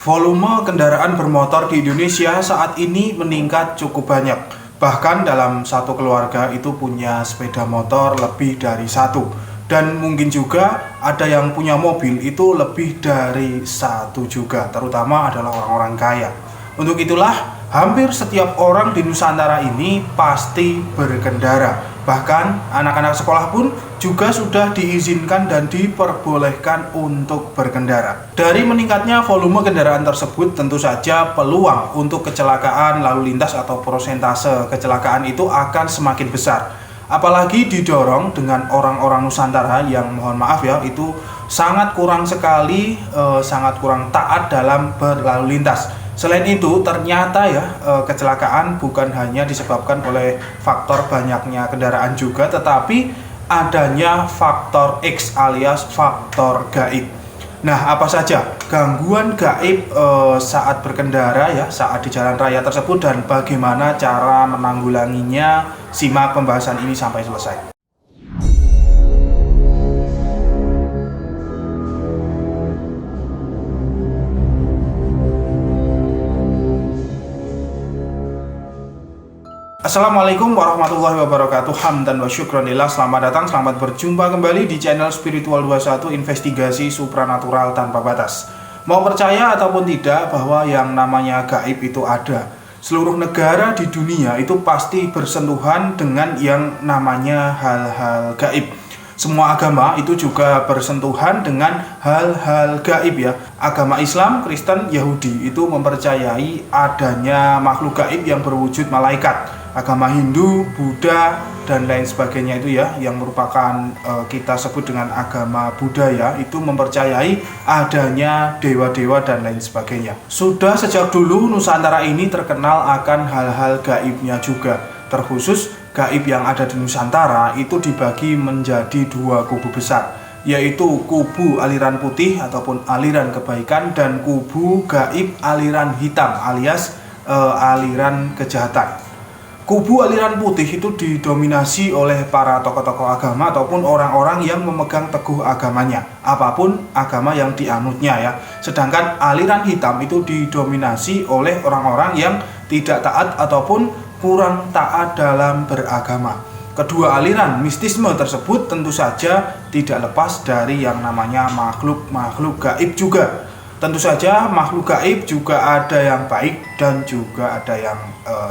Volume kendaraan bermotor di Indonesia saat ini meningkat cukup banyak. Bahkan dalam satu keluarga itu punya sepeda motor lebih dari satu. Dan mungkin juga ada yang punya mobil itu lebih dari satu juga, terutama adalah orang-orang kaya. Untuk itulah, hampir setiap orang di Nusantara ini pasti berkendara. Bahkan anak-anak sekolah pun juga sudah diizinkan dan diperbolehkan untuk berkendara. Dari meningkatnya volume kendaraan tersebut, tentu saja peluang untuk kecelakaan lalu lintas atau persentase kecelakaan itu akan semakin besar. Apalagi didorong dengan orang-orang Nusantara yang mohon maaf ya, itu sangat kurang sekali, sangat kurang taat dalam berlalu lintas. Selain itu, ternyata ya kecelakaan bukan hanya disebabkan oleh faktor banyaknya kendaraan juga, tetapi adanya faktor X alias faktor gaib. Nah, apa saja gangguan gaib saat berkendara ya, saat di jalan raya tersebut, dan bagaimana cara menanggulanginya? Simak pembahasan ini sampai selesai. Assalamualaikum warahmatullahi wabarakatuh. Hamdan wa syukranillah. Selamat datang, selamat berjumpa kembali di channel Spiritual 21, investigasi supranatural tanpa batas. Mau percaya ataupun tidak bahwa yang namanya gaib itu ada, seluruh negara di dunia itu pasti bersentuhan dengan yang namanya hal-hal gaib. Semua agama itu juga bersentuhan dengan hal-hal gaib ya. Agama Islam, Kristen, Yahudi itu mempercayai adanya makhluk gaib yang berwujud malaikat. Agama Hindu, Buddha, dan lain sebagainya itu ya, yang merupakan kita sebut dengan agama Buddha itu mempercayai adanya dewa-dewa dan lain sebagainya. Sudah sejak dulu Nusantara ini terkenal akan hal-hal gaibnya juga. Terkhusus gaib yang ada di Nusantara itu dibagi menjadi dua kubu besar, yaitu kubu aliran putih ataupun aliran kebaikan dan kubu gaib aliran hitam alias aliran kejahatan. Kubu aliran putih itu didominasi oleh para tokoh-tokoh agama ataupun orang-orang yang memegang teguh agamanya, apapun agama yang dianutnya ya. Sedangkan aliran hitam itu didominasi oleh orang-orang yang tidak taat ataupun kurang taat dalam beragama. Kedua aliran mistisme tersebut tentu saja tidak lepas dari yang namanya makhluk gaib juga. Tentu saja makhluk gaib juga ada yang baik dan juga ada yang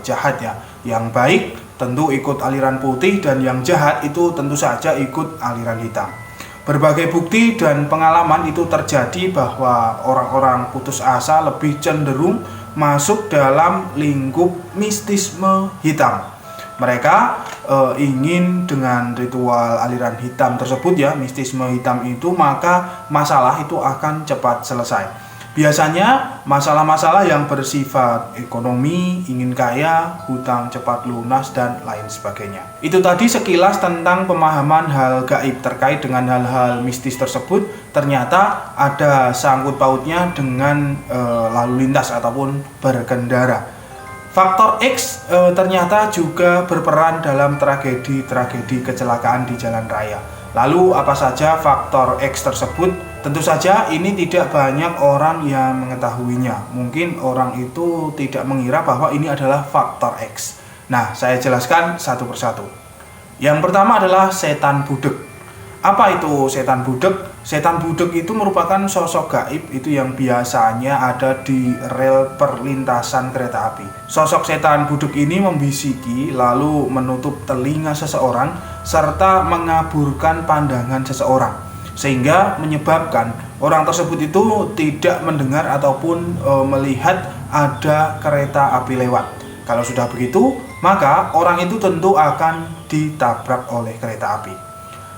jahat ya. Yang baik tentu ikut aliran putih dan yang jahat itu tentu saja ikut aliran hitam. Berbagai bukti dan pengalaman itu terjadi bahwa orang-orang putus asa lebih cenderung masuk dalam lingkup mistisme hitam. Mereka ingin dengan ritual aliran hitam tersebut ya, mistisme hitam itu, maka masalah itu akan cepat selesai. Biasanya masalah-masalah yang bersifat ekonomi, ingin kaya, hutang cepat lunas, dan lain sebagainya. Itu tadi sekilas tentang pemahaman hal gaib terkait dengan hal-hal mistis tersebut. Ternyata ada sangkut pautnya dengan lalu lintas ataupun berkendara. Faktor X ternyata juga berperan dalam tragedi-tragedi kecelakaan di jalan raya. Lalu apa saja faktor X tersebut? Tentu saja ini tidak banyak orang yang mengetahuinya. Mungkin orang itu tidak mengira bahwa ini adalah faktor X. Nah, saya jelaskan satu persatu. Yang pertama adalah setan budek. Apa itu setan budek? Setan budek itu merupakan sosok gaib itu yang biasanya ada di rel perlintasan kereta api. Sosok setan budek ini membisiki lalu menutup telinga seseorang serta mengaburkan pandangan seseorang, sehingga menyebabkan orang tersebut itu tidak mendengar ataupun melihat ada kereta api lewat. Kalau sudah begitu, maka orang itu tentu akan ditabrak oleh kereta api.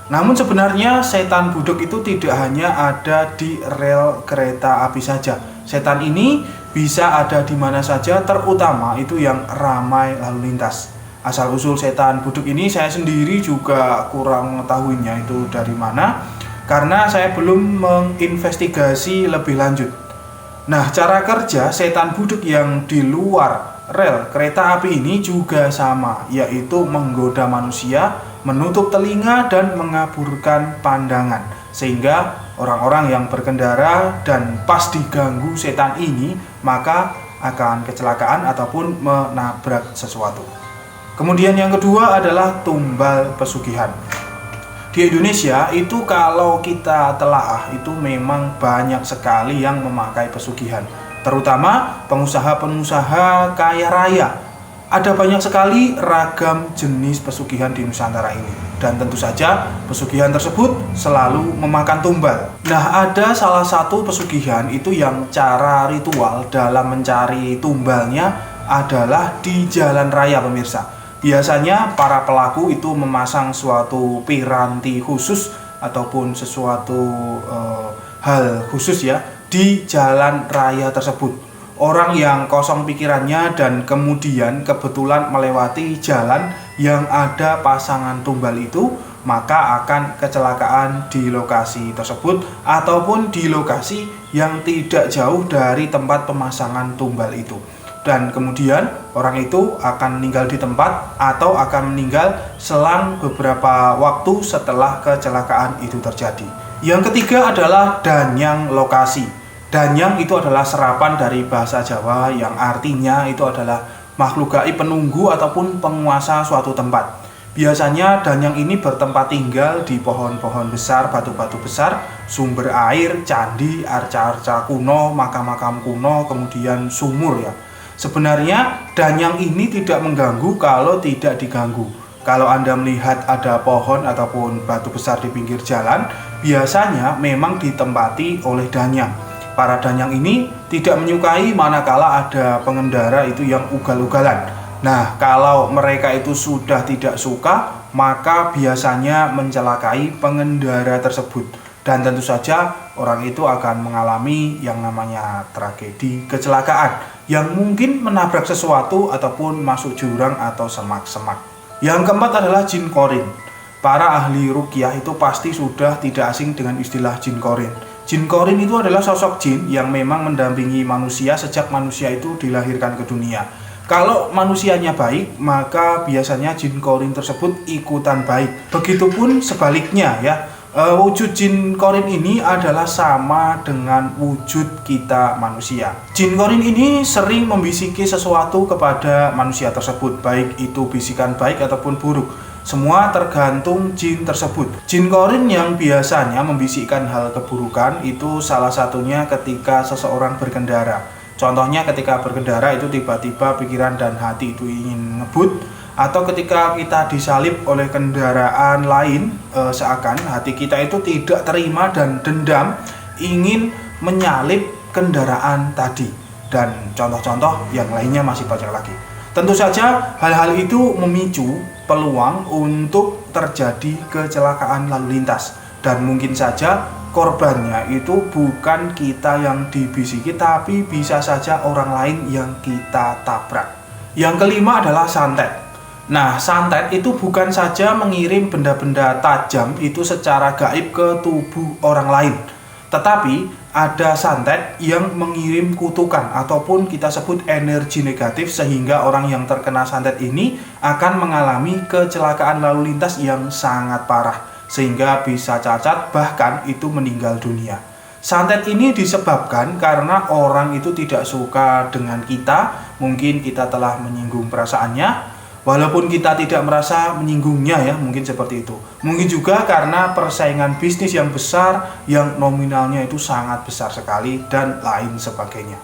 Namun sebenarnya setan budek itu tidak hanya ada di rel kereta api saja. Setan ini bisa ada di mana saja, terutama itu yang ramai lalu lintas. Asal-usul setan budek ini saya sendiri juga kurang mengetahuinya itu dari mana, karena saya belum menginvestigasi lebih lanjut. Nah, cara kerja setan budek yang di luar rel kereta api ini juga sama, yaitu menggoda manusia, menutup telinga, dan mengaburkan pandangan, sehingga Orang-orang yang berkendara dan pas diganggu setan ini, maka akan kecelakaan ataupun menabrak sesuatu. Kemudian yang kedua adalah tumbal pesugihan. Di Indonesia itu kalau kita telaah itu memang banyak sekali yang memakai pesugihan, terutama pengusaha-pengusaha kaya raya. Ada banyak sekali ragam jenis pesugihan di Nusantara ini. Dan tentu saja pesugihan tersebut selalu memakan tumbal. Nah, ada salah satu pesugihan itu yang cara ritual dalam mencari tumbalnya adalah di jalan raya, pemirsa. Biasanya para pelaku itu memasang suatu piranti khusus ataupun sesuatu hal khusus ya di jalan raya tersebut. Orang yang kosong pikirannya dan kemudian kebetulan melewati jalan yang ada pasangan tumbal itu, maka akan kecelakaan di lokasi tersebut ataupun di lokasi yang tidak jauh dari tempat pemasangan tumbal itu. Dan kemudian orang itu akan meninggal di tempat atau akan meninggal selang beberapa waktu setelah kecelakaan itu terjadi. Yang ketiga adalah danyang lokasi. Danyang itu adalah serapan dari bahasa Jawa yang artinya itu adalah makhluk gaib penunggu ataupun penguasa suatu tempat. Biasanya danyang ini bertempat tinggal di pohon-pohon besar, batu-batu besar, sumber air, candi, arca-arca kuno, makam-makam kuno, kemudian sumur ya. Sebenarnya danyang ini tidak mengganggu kalau tidak diganggu. Kalau Anda melihat ada pohon ataupun batu besar di pinggir jalan, biasanya memang ditempati oleh danyang. Para danyang ini tidak menyukai manakala ada pengendara itu yang ugal-ugalan. Nah, kalau mereka itu sudah tidak suka, maka biasanya mencelakai pengendara tersebut. Dan tentu saja orang itu akan mengalami yang namanya tragedi kecelakaan yang mungkin menabrak sesuatu ataupun masuk jurang atau semak-semak. Yang keempat adalah jin korin. Para ahli ruqyah itu pasti sudah tidak asing dengan istilah jin korin. Jin korin itu adalah sosok jin yang memang mendampingi manusia sejak manusia itu dilahirkan ke dunia. Kalau manusianya baik, maka biasanya jin korin tersebut ikutan baik. Begitupun sebaliknya ya. Wujud jin korin ini adalah sama dengan wujud kita manusia. Jin korin ini sering membisiki sesuatu kepada manusia tersebut, baik itu bisikan baik ataupun buruk. Semua tergantung jin tersebut. Jin korin yang biasanya membisikkan hal keburukan itu salah satunya ketika seseorang berkendara. Contohnya ketika berkendara itu tiba-tiba pikiran dan hati itu ingin ngebut, atau ketika kita disalip oleh kendaraan lain, seakan hati kita itu tidak terima dan dendam ingin menyalip kendaraan tadi. Dan contoh-contoh yang lainnya masih banyak lagi. Tentu saja hal-hal itu memicu peluang untuk terjadi kecelakaan lalu lintas. Dan mungkin saja korbannya itu bukan kita yang dibisiki, tapi bisa saja orang lain yang kita tabrak. Yang kelima adalah santet. Nah, santet itu bukan saja mengirim benda-benda tajam itu secara gaib ke tubuh orang lain, tetapi ada santet yang mengirim kutukan ataupun kita sebut energi negatif, sehingga orang yang terkena santet ini akan mengalami kecelakaan lalu lintas yang sangat parah sehingga bisa cacat, bahkan itu meninggal dunia. Santet ini disebabkan karena orang itu tidak suka dengan kita, mungkin kita telah menyinggung perasaannya, walaupun kita tidak merasa menyinggungnya ya, mungkin seperti itu. Mungkin juga karena persaingan bisnis yang besar, yang nominalnya itu sangat besar sekali, dan lain sebagainya.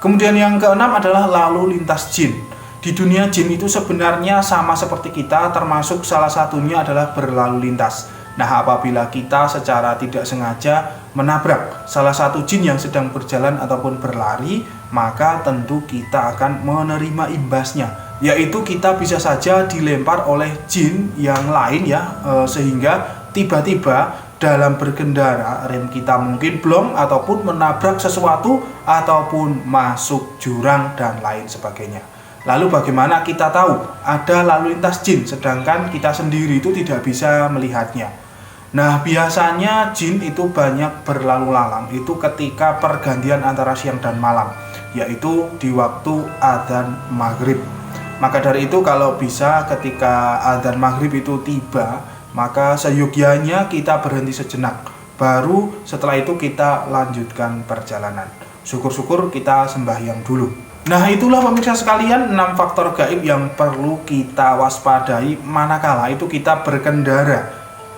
Kemudian yang keenam adalah lalu lintas jin. Di dunia jin itu sebenarnya sama seperti kita, termasuk salah satunya adalah berlalu lintas. Nah, apabila kita secara tidak sengaja menabrak salah satu jin yang sedang berjalan ataupun berlari, maka tentu kita akan menerima imbasnya, yaitu kita bisa saja dilempar oleh jin yang lain ya, sehingga tiba-tiba dalam berkendara rem kita mungkin blong ataupun menabrak sesuatu ataupun masuk jurang dan lain sebagainya. Lalu bagaimana kita tahu ada lalu lintas jin sedangkan kita sendiri itu tidak bisa melihatnya? Nah, biasanya jin itu banyak berlalu lalang itu ketika pergantian antara siang dan malam, yaitu di waktu adzan maghrib. Maka dari itu kalau bisa ketika adzan maghrib itu tiba, maka seyogyanya kita berhenti sejenak Baru setelah itu kita lanjutkan perjalanan. Syukur-syukur kita sembahyang dulu. Nah, itulah pemirsa sekalian 6 faktor gaib yang perlu kita waspadai manakala itu kita berkendara.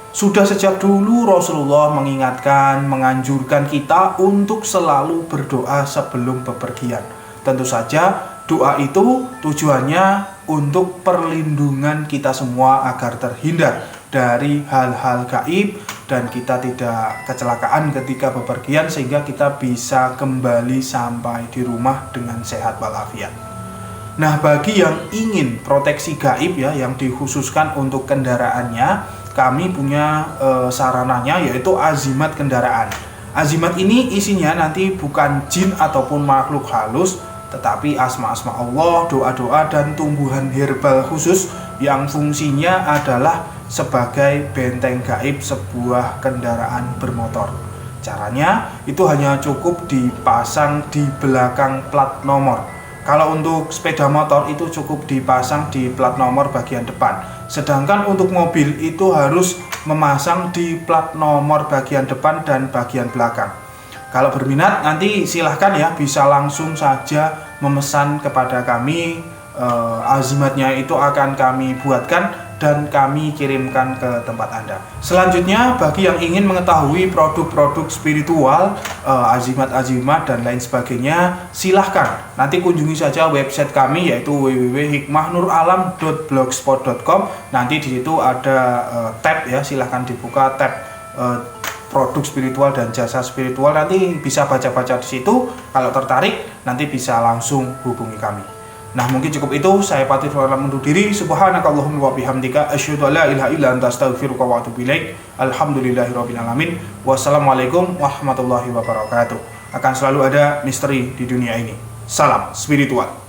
Sudah sejak dulu Rasulullah mengingatkan, menganjurkan kita untuk selalu berdoa sebelum bepergian. Tentu saja doa itu tujuannya untuk perlindungan kita semua agar terhindar dari hal-hal gaib dan kita tidak kecelakaan ketika bepergian, sehingga kita bisa kembali sampai di rumah dengan sehat walafiat. Nah, bagi yang ingin proteksi gaib ya, yang dikhususkan untuk kendaraannya, kami punya sarananya, yaitu azimat kendaraan. Azimat ini isinya nanti bukan jin ataupun makhluk halus, tetapi asma-asma Allah, doa-doa, dan tumbuhan herbal khusus yang fungsinya adalah sebagai benteng gaib sebuah kendaraan bermotor. Caranya itu hanya cukup dipasang di belakang plat nomor. Kalau untuk sepeda motor itu cukup dipasang di plat nomor bagian depan. Sedangkan untuk mobil itu harus memasang di plat nomor bagian depan dan bagian belakang. Kalau berminat nanti silahkan ya, bisa langsung saja memesan kepada kami. Azimatnya itu akan kami buatkan dan kami kirimkan ke tempat Anda. Selanjutnya, bagi yang ingin mengetahui produk-produk spiritual, azimat-azimat dan lain sebagainya, silahkan nanti kunjungi saja website kami, yaitu www.hikmahnuralam.blogspot.com. Nanti di situ ada tab ya, silahkan dibuka tab produk spiritual dan jasa spiritual. Nanti bisa baca-baca di situ. Kalau tertarik nanti bisa langsung hubungi kami. Nah, mungkin cukup itu. Saya Patih undur diri. Subhanakallahumma wa bihamdika asyhadu an la ilaha illa anta astaghfiruka wa atubu ilaik. Alhamdulillahirabbil alamin. Wassalamualaikum warahmatullahi wabarakatuh. Akan selalu ada misteri di dunia ini. Salam spiritual.